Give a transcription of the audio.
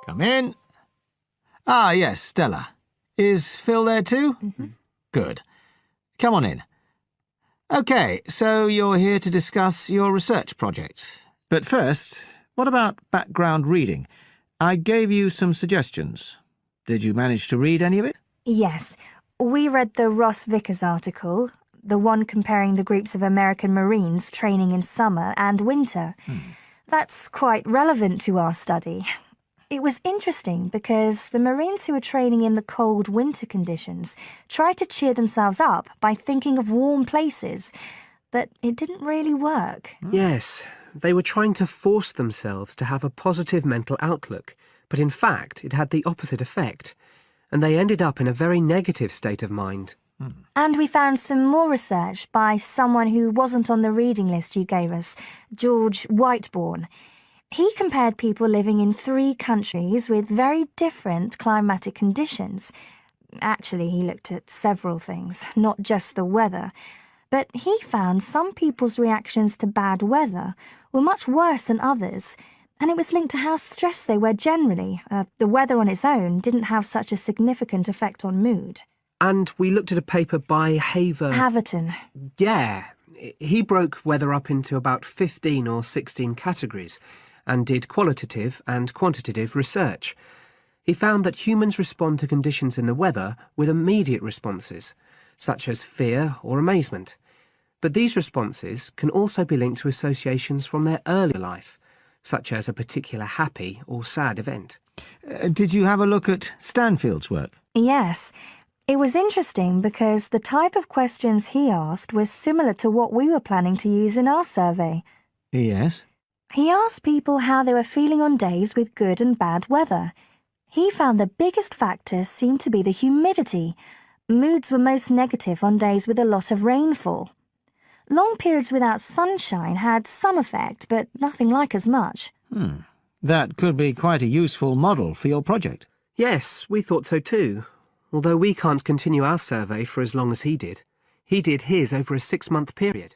Come in. Ah, yes, Stella. Is Phil there too? Good. Come on in. OK, so you're here to discuss your research project. But first, what about background reading? I gave you some suggestions. Did you manage to read any of it? Yes. We read the Ross Vickers article, the one comparing the groups of American Marines training in summer and winter. That's quite relevant to our study. It was interesting because the Marines who were training in the cold winter conditions tried to cheer themselves up by thinking of warm places, but it didn't really work. Yes, they were trying to force themselves to have a positive mental outlook, but in fact it had the opposite effect, and they ended up in a very negative state of mind. And we found some more research by someone who wasn't on the reading list you gave us, George Whiteborn. He compared people living in 3 countries with very different climatic conditions. Actually, he looked at several things, not just the weather. But he found some people's reactions to bad weather were much worse than others, and it was linked to how stressed they were generally. The weather on its own didn't have such a significant effect on mood. And we looked at a paper by Haverton. Yeah, he broke weather up into about 15 or 16 categories and did qualitative and quantitative research. He found that humans respond to conditions in the weather with immediate responses, such as fear or amazement. But these responses can also be linked to associations from their earlier life, such as a particular happy or sad event. Did you have a look at Stanfield's work? Yes. It was interesting because the type of questions he asked was similar to what we were planning to use in our survey. Yes. He asked people how they were feeling on days with good and bad weather. He found the biggest factors seemed to be the humidity. Moods were most negative on days with a lot of rainfall. Long periods without sunshine had some effect, but nothing like as much. That could be quite a useful model for your project. Yes, we thought so too, although we can't continue our survey for as long as he did. He did his over a 6-month period.